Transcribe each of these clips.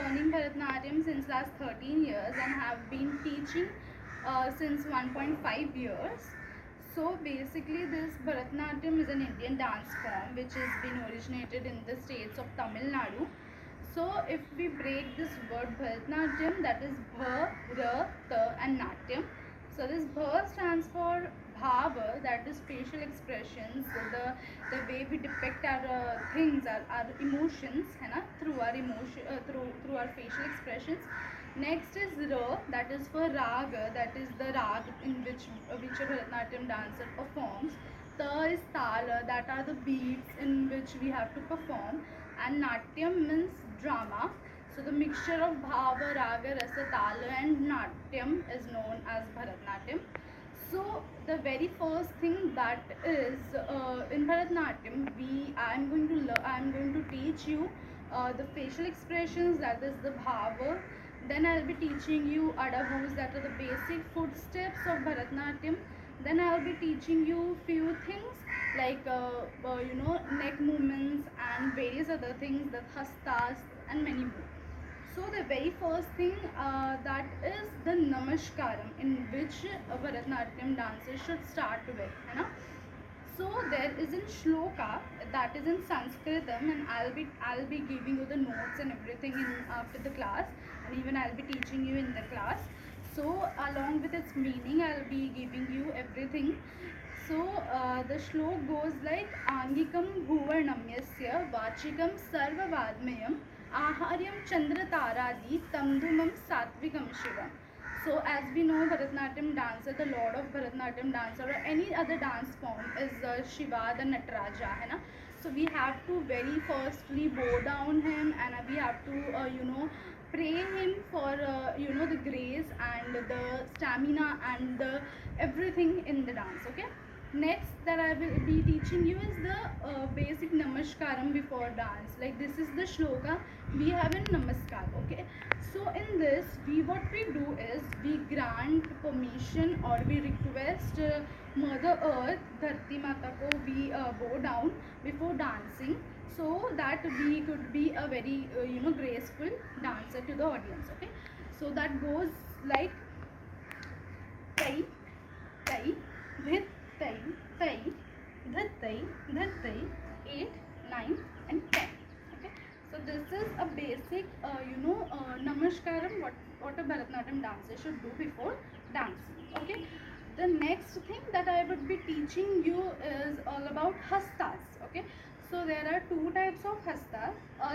learning Bharatanatyam since last 13 years and have been teaching since 1.5 years. So basically this Bharatanatyam is an Indian dance form which has been originated in the states of Tamil Nadu. So if we break this word Bharatanatyam, that is Bha, Ra, Ta and Natyam. So this Bha stands for Bhava, that is facial expressions, the way we depict our things, our emotions, है ना, through our emotion, through our facial expressions. Next is Ra, that is for Raga, that is the rag in which a Bharatanatyam dancer performs. Ta is Tala, that are the beats in which we have to perform. And Natyam means drama. So the mixture of Bhava, Raga, Rasa, Tala and Natyam is known as Bharatanatyam. So the very first thing that is in Bharatanatyam, I'm going to teach you the facial expressions, that is the Bhava. Then I'll be teaching you Adabus, that are the basic footsteps of Bharatanatyam. Then I'll be teaching you few things like neck movements and various other things, the hastas and many more. So the very first thing that is the Namaskaram, in which a Bharatanatyam dancer should start with, है ना? So there is in shloka, that is in Sanskritam, and I'll be giving you the notes and everything in after the class, and even I'll be teaching you in the class. So along with its meaning, I'll be giving you everything. So the shlok goes like Angikam Bhuvarnamyasya Vachikam Sarvavadmayam Aharyam Chandra Taradi Tamdumam Satvikam Shivam. So as we know, Bharatanatyam dancer, the lord of Bharatanatyam dancer or any other dance form is Shiva, the Nataraja, है ना? So we have to very firstly bow down him, and we have to pray him for the grace and the stamina and the everything in the dance. Okay. Next that I will be teaching you is the basic namaskaram before dance. Like this is the shloka we have in namaskar. Okay. So in this, what we do is we grant permission or we request Mother Earth, Dharti Mata ko we bow down before dancing, so that we could be a very graceful dancer to the audience. Okay. So that goes like Tai, Tai, Dhit, Tai, Tai, Dhat, Tai, Dhat, Tai, 8, 9 and 10. Okay. So this is a basic namaskaram what a Bharatanatyam dancer should do before dancing. Okay. The next thing that I would be teaching you is all about hastas. Okay. So there are two types of hastas,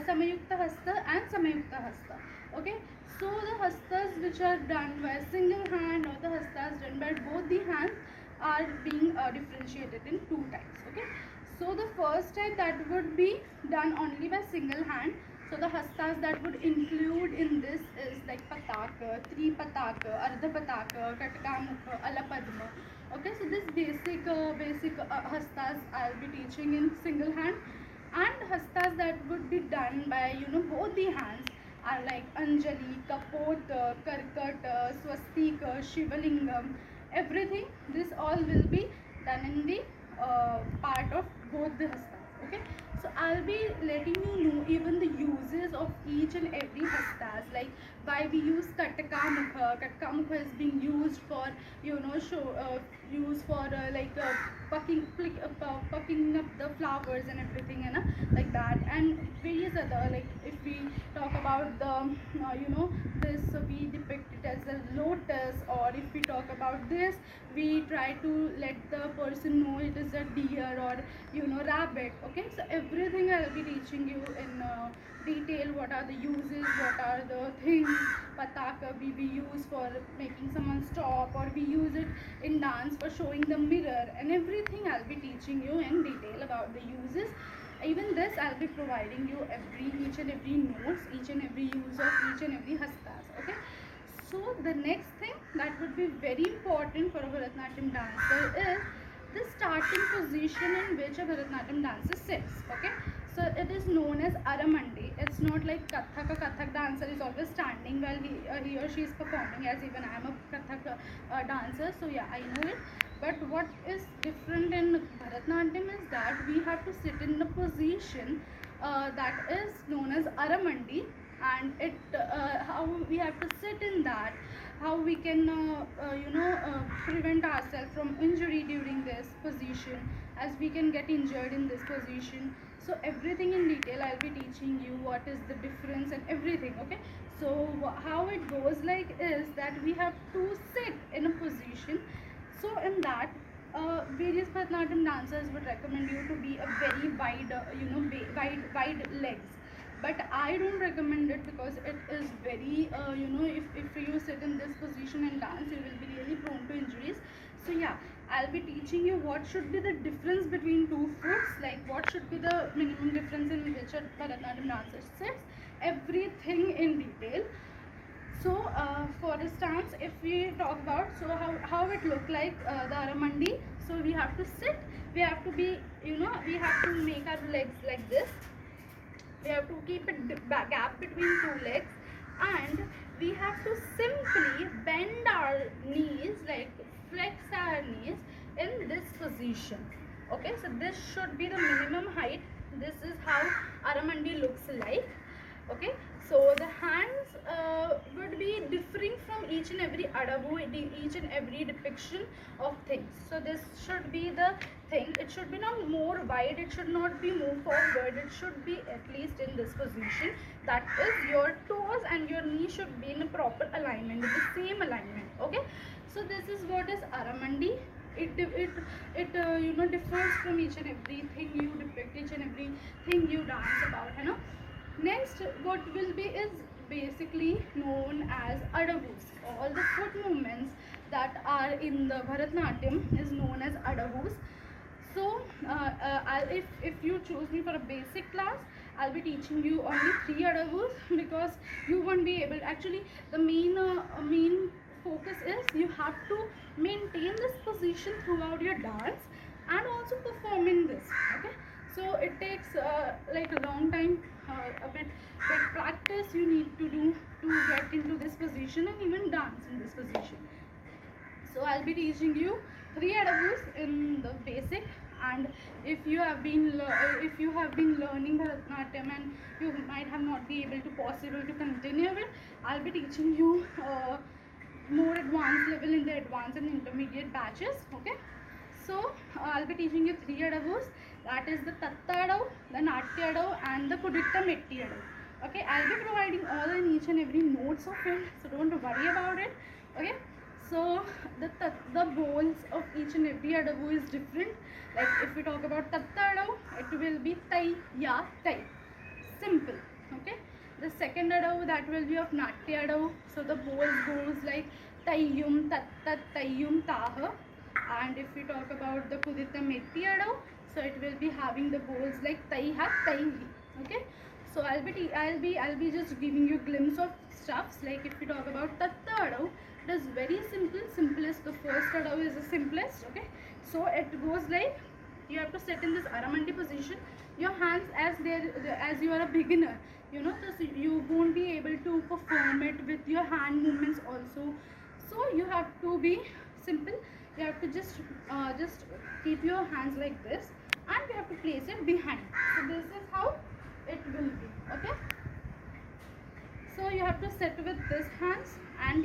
Samayukta hasta and Samayukta hasta. Okay. So the hastas which are done by single hand or the hastas done by both the hands are being differentiated in two types. Okay. So the first type that would be done only by single hand. So the hastas that would include in this is like Pataka, Tripataka, Ardha Pataka, Katkamukha, Alapadma. Okay, so this basic hastas I'll be teaching in single hand, and hastas that would be done by both the hands are like Anjali, Kapot, Karkat, Swastika, Shivalingam, everything. This all will be done in the part of both the hastas. Okay, so I'll be letting you know even the uses of each and every hastas, like why we use Katka Mukha. Katka Mukha is being used for used for pucking up the flowers and everything, like that, and various other, like if we talk about the this, so we depict it as a lotus, or if we talk about this, we try to let the person know it is a deer or rabbit. Okay, so everything I'll be teaching you in detail. What are the uses, what are the things. Pataka we use for making someone stop, or we use it in dance for showing the mirror, and everything I'll be teaching you in detail about the uses. Even this I'll be providing you each and every notes, each and every use of each and every hastas. Okay. So the next thing that would be very important for a Bharatanatyam dancer is the starting position in which a Bharatanatyam dancer sits. Okay. So it is known as Aramandi. It's not like Kathak. A Kathak dancer is always standing while he or she is performing, as even I am a Kathak dancer. So yeah, I know it. But what is different in Bharatanatyam is that we have to sit in a position that is known as Aramandi. and how we have to sit in that, how we can prevent ourselves from injury during this position, as we can get injured in this position. So everything in detail I'll be teaching you, what is the difference and everything. Okay, so how it goes like is that we have to sit in a position. So in that, various Bharatanatyam dancers would recommend you to be a very wide, wide legs. But I don't recommend it because it is very, if you sit in this position and dance, you will be really prone to injuries. So yeah, I'll be teaching you what should be the difference between two foots, like what should be the minimum difference in which a Bharatanatyam dancer sits, everything in detail. So for the stance, if we talk about, so how it look like, the Aramandi. So we have to sit, we have to be, we have to make our legs like this, we have to keep a gap between two legs, and we have to simply bend our knees, like flex our knees in this position. Okay, so this should be the minimum height. This is how Aramandi looks like. Okay, so the hands would be differing from each and every adabu, each and every depiction of things. So this should be the thing. It should be not more wide, it should not be more forward, it should be at least in this position. That is, your toes and your knee should be in a proper alignment, in the same alignment. Okay, so this is what is Aramandi. It differs from each and everything you depict, each and everything you dance about, Next, what will be is basically known as adavus. All the foot movements that are in the Bharatanatyam is known as adavus. So, if you choose me for a basic class, I'll be teaching you only 3 adavus because you won't be able. Actually, the main focus is you have to maintain this position throughout your dance and also perform in this. Okay, so it takes like a long time, a bit practice you need to do to get into this position and even dance in this position. So I'll be teaching you 3 adavus in the basic, and if you have been learning Bharatanatyam and you might have not be able to possible to continue it, I'll be teaching you more advanced level in the advanced and intermediate batches. Okay, so I'll be teaching you 3 adavus, that is the Tatta adav, the Natya adav and the Kuditta Metti adav. Okay, I'll be providing all in each and every notes of it, so don't worry about it. Okay, so the bowls of each and every adavu is different. Like if we talk about Tatta adav, it will be Tai Ya Tai, simple. Okay, the second adav, that will be of Natya adav, so the bowls goes like Tayyum Tat Tat Tayyum Taha. And if we talk about the Kuditta Metti adav, so it will be having the bowls like Taiha Taihi. Okay, so I'll be just giving you glimpse of stuffs. Like if we talk about Tatta adav, it is very simple, simplest. The first adav is the simplest. Okay, so it goes like, you have to sit in this Aramandi position. Your hands, as you are a beginner, so you won't be able to perform it with your hand movements also. So you have to be simple. You have to just keep your hands like this, and you have to place it behind. So this is how it will be. Okay, so you have to sit with this hands, and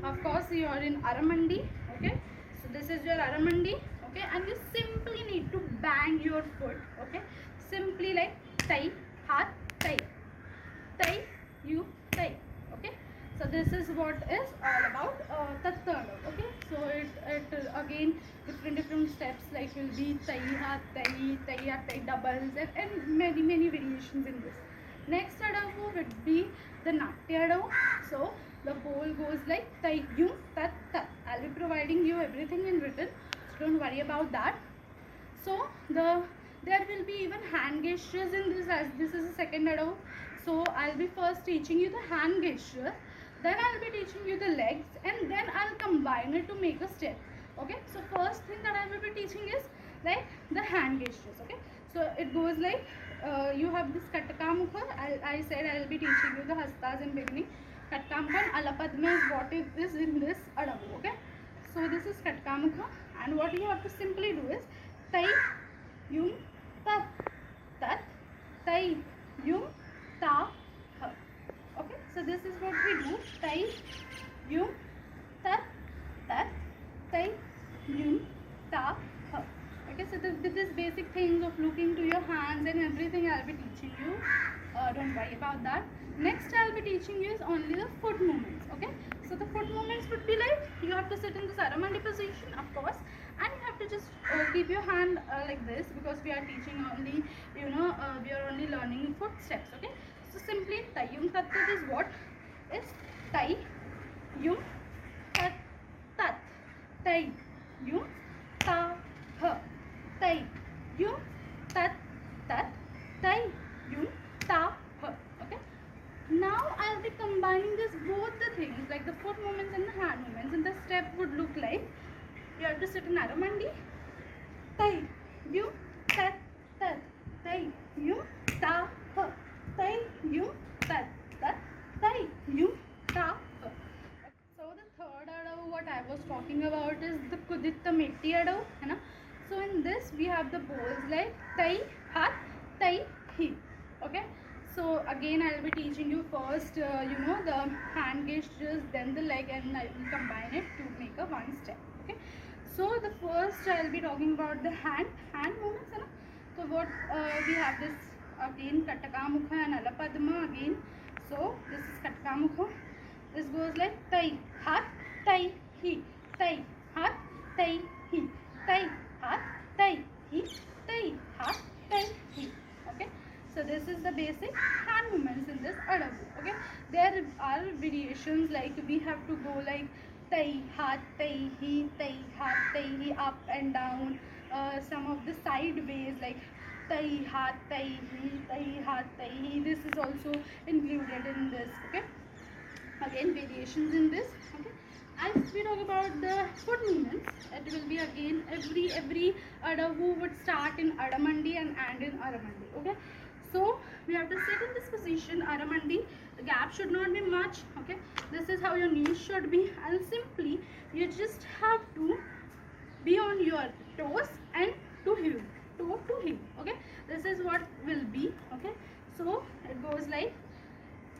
of course you're in Aramandi. Okay, so this is your Aramandi. Okay, and you simply need to bang your foot. Okay, simply like Tai Hat Tai Tai you Tai. Okay, so this is what is all about Tatta adav. Okay, so it again different steps, like will be Tai Ha Tai, Tai Ha Tai doubles, and many variations in this. Next adav would be the Natya adav. So the bowl goes like Tai Yum Tat Tat. I'll be providing you everything in written, so don't worry about that. So there will be even hand gestures in this, as this is the second adav. So I'll be first teaching you the hand gesture, then I'll be teaching you the legs, and then I'll combine it to make a step. Okay, so first thing that I will be teaching is like the hand gestures. Okay, so it goes like, you have this Katkamukha. I said I'll be teaching you the hastas in beginning. Katkamukha and Alapadma is what it is in this adavu. Okay, so this is Katkamukha, and what you have to simply do is Tai Yum Tat Tat Tai Yum Ta Ha. So this is what we do. Tai, yum, tat, tat, tai, yum, ta, ha. Okay, so this basic things of looking to your hands and everything I'll be teaching you. Don't worry about that. Next I'll be teaching you is only the foot movements. Okay, so the foot movements would be like, you have to sit in the Aramandi position, of course, and you have to just keep your hand like this, because we are teaching only, we are only learning footsteps. Okay, so simply tai yum tat tat is what? Is tai yum tat tat, tai yum ta ha, tai yum tat tat, tai yum ta ha. Okay, now I'll be combining this both the things, like the foot movements and the hand movements, and the step would look like, you have to sit in Aramandi. Tai yum tat tat, tai yum ta ha, tai yum tat tat, tai yum ta ha. So the third adav what I was talking about is the Kuditta Metti adav, है ना? So in this we have the bowls like tai hat, tai hi. Okay. So again I'll be teaching you first, the hand gestures, then the leg, and I will combine it to make a one step. Okay. So the first I'll be talking about the hand movements, है ना? So what we have this again Kataka Mukha and Alapadma again. So this is Kataka Mukha. This goes like tai hat, tai hi, tai hat, tai hi, tai hat, tai hi, tai hat, tai hi. Okay. So this is the basic hand movements in this adavu. Okay. There are variations, like we have to go like tai hat, tai hi, up and down. Some of the sideways like tai hat, tai hi. This is also included in this. Okay. Again variations in this. Okay. As we talk about the foot movements, it will be again every adavu would start in Adamandi and end in Aramandi. Okay. So we have to sit in this position, Aramandi. The gap should not be much. Okay. This is how your knees should be, and simply you just have to be on your toes and to heel, toe to heel. Okay. This is what will be. Okay. So it goes like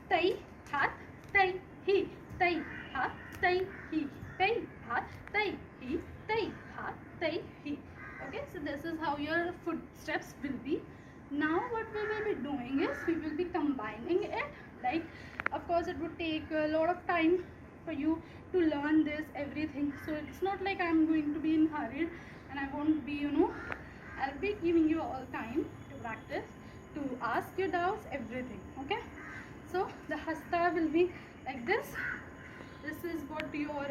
tai hat, tai hi, tai hat, tai hi, tai hat, tai hi, tai hat, tai hi. Okay, so this is how your footsteps will be. Now what we will be doing is, we will be combining it. Like, of course it would take a lot of time for you to learn this everything, so it's not like I'm going to be in hurry, and I won't be, I'll be giving you all time to practice, to ask your doubts, everything. Okay, so the hasta will be like this. This is what your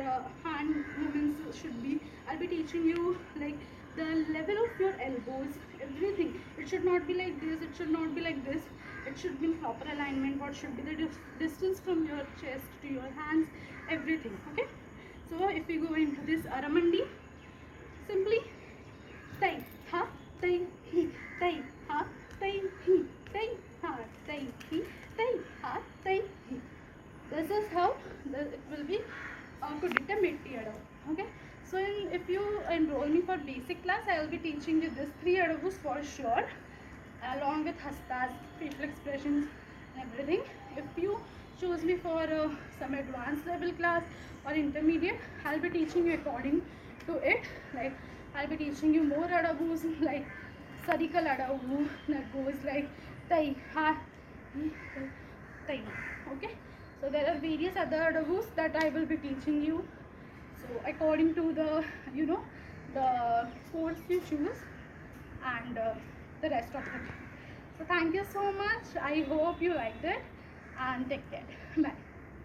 hand movements should be. I'll be teaching you like the level of your elbows, everything. It should not be like this, it should not be like this. It should be in proper alignment. What should be the distance from your chest to your hands, everything. Okay. So if we go into this Aramandi, simply tai ha, tai hi, tai ha, tai hi, tai ha, tai hi, tai ha, tai hi. This is how it will be Kuditta Metti adav. Okay. So if you enroll me for basic class, I will be teaching you this 3 adavus for sure, along with hastas, facial expressions and everything. If you choose me for some advanced level class or intermediate, I'll be teaching you according to it. Like, I'll be teaching you more adavus like Sarikal adavu that goes like tai ha, tai. Okay. So there are various other adavus that I will be teaching you. So according to the the course you choose, and the rest of it. So thank you so much. I hope you liked it, and take care. Bye.